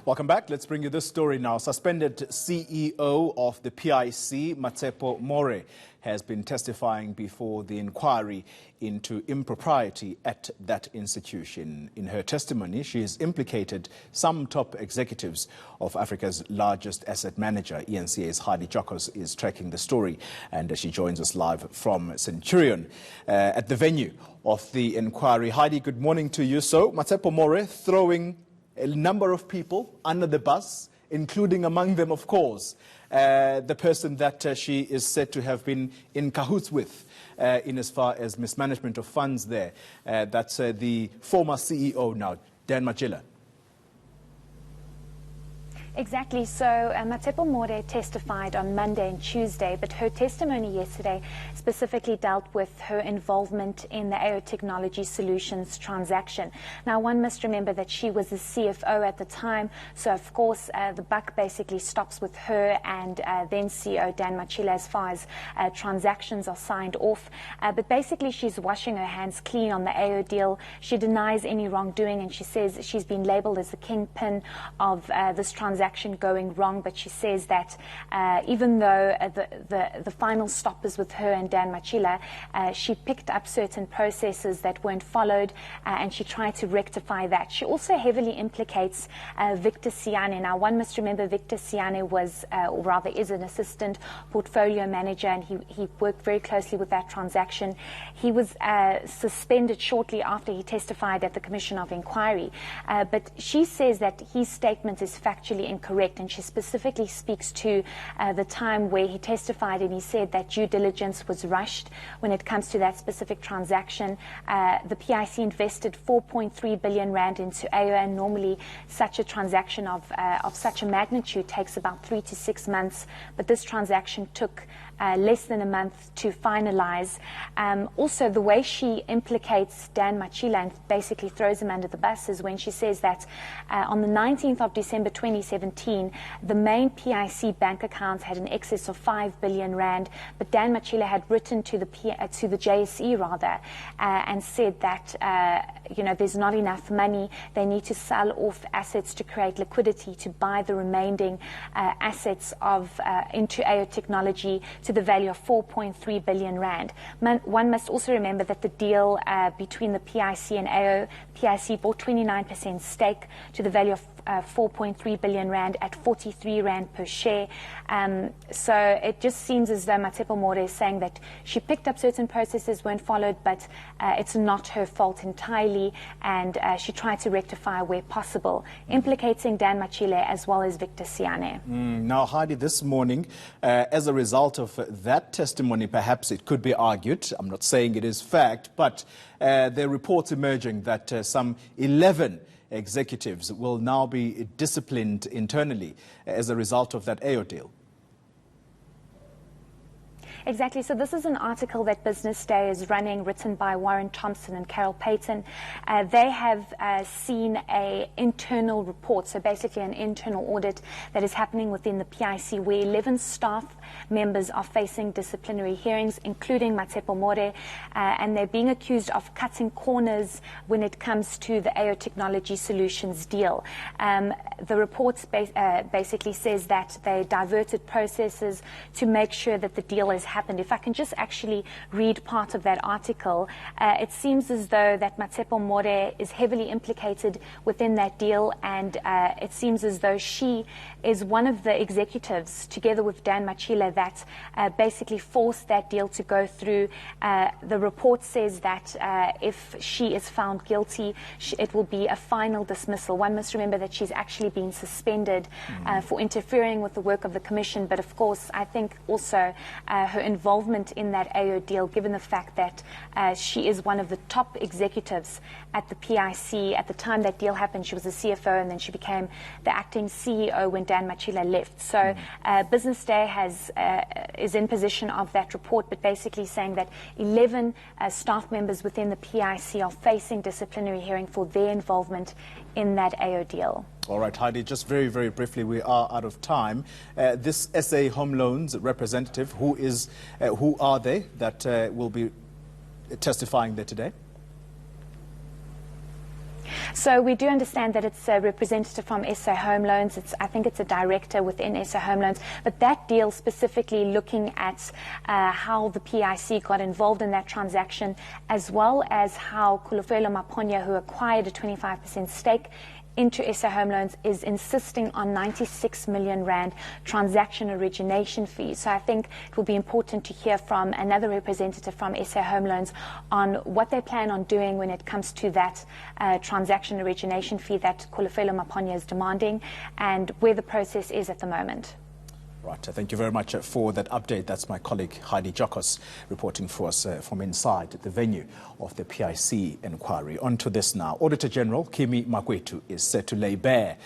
Welcome back. Let's bring you this story now. Suspended CEO of the PIC, Matshepo More, has been testifying before the inquiry into impropriety at that institution. In her testimony, she has implicated some top executives of Africa's largest asset manager. eNCA's Heidi Chokos is tracking the story, and she joins us live from Centurion at the venue of the inquiry. Heidi, good morning to you. So, Matshepo More throwing a number of people under the bus, including among them, of course, the person that she is said to have been in cahoots with in as far as mismanagement of funds there. That's the former CEO now, Dan Matshepo. Exactly. So Matshepo More testified on Monday and Tuesday, but her testimony yesterday specifically dealt with her involvement in the AO Technology Solutions transaction. Now, one must remember that she was the CFO at the time, so of course the buck basically stops with her and then CEO Dan Matshepo as far as transactions are signed off. But basically she's washing her hands clean on the AO deal. She denies any wrongdoing, and she says she's been labelled as the kingpin of this transaction going wrong, but she says that even though the final stop is with her and Dan Matshepo, she picked up certain processes that weren't followed, and she tried to rectify that. She also heavily implicates Victor Siane. Now, one must remember Victor Siane was, or rather is, an assistant portfolio manager, and he worked very closely with that transaction. He was suspended shortly after he testified at the Commission of Inquiry, but she says that his statement is factually incorrect, and she specifically speaks to the time where he testified and he said that due diligence was rushed when it comes to that specific transaction. The PIC invested 4.3 billion rand into AO, and normally such a transaction of such a magnitude takes about 3 to 6 months, but this transaction took less than a month to finalize. Also, the way she implicates Dan Matshepo and basically throws him under the bus is when she says that on the 19th of December 2017, the main PIC bank account had an excess of 5 billion rand, but Dan Matshepo had written to the JSE rather, and said that there's not enough money. They need to sell off assets to create liquidity to buy the remaining assets of into AO Technology to the value of 4.3 billion rand. One must also remember that the deal between the PIC and AO, PIC bought 29% stake to the value of 4.3 billion rand at 43 rand per share. So it just seems as though Matshepo More is saying that she picked up certain processes, weren't followed, but it's not her fault entirely, and she tried to rectify where possible, implicating Dan Matshepo as well as Victor Siane. Now, Heidi, this morning, as a result of that testimony, perhaps it could be argued, I'm not saying it is fact, but there are reports emerging that some 11 executives will now be disciplined internally as a result of that AO deal. Exactly. So this is an article that Business Day is running, written by Warren Thompson and Carol Payton. They have seen an internal report, so basically an internal audit that is happening within the PIC, where 11 staff members are facing disciplinary hearings, including Matshepo More, and they're being accused of cutting corners when it comes to the AO Technology Solutions deal. The report basically says that they diverted processes to make sure that the deal is happened. If I can just actually read part of that article, it seems as though that Matshepo More is heavily implicated within that deal, and it seems as though she is one of the executives, together with Dan Matshepo, that basically forced that deal to go through. The report says that if she is found guilty, it will be a final dismissal. One must remember that she's actually been suspended for interfering with the work of the Commission, but of course I think also her involvement in that AO deal, given the fact that she is one of the top executives at the PIC. At the time that deal happened, she was the CFO, and then she became the acting CEO when Dan Matshepo left. So Business Day is in possession of that report, but basically saying that 11 staff members within the PIC are facing disciplinary hearing for their involvement in that AO deal. All right, Heidi, just very, very briefly, we are out of time. This SA Home Loans representative, who are they that will be testifying there today? So we do understand that it's a representative from SA Home Loans. I think it's a director within SA Home Loans, but that deal specifically looking at how the PIC got involved in that transaction, as well as how Kulufelo Maponya, who acquired a 25% stake into SA Home Loans, is insisting on 96 million rand transaction origination fees. So I think it will be important to hear from another representative from SA Home Loans on what they plan on doing when it comes to that transaction origination fee that Kulufelo Maponya is demanding, and where the process is at the moment. Right, thank you very much for that update. That's my colleague Heidi Jokos reporting for us from inside the venue of the PIC inquiry. On to this now. Auditor General Kimi Makwetu is set to lay bare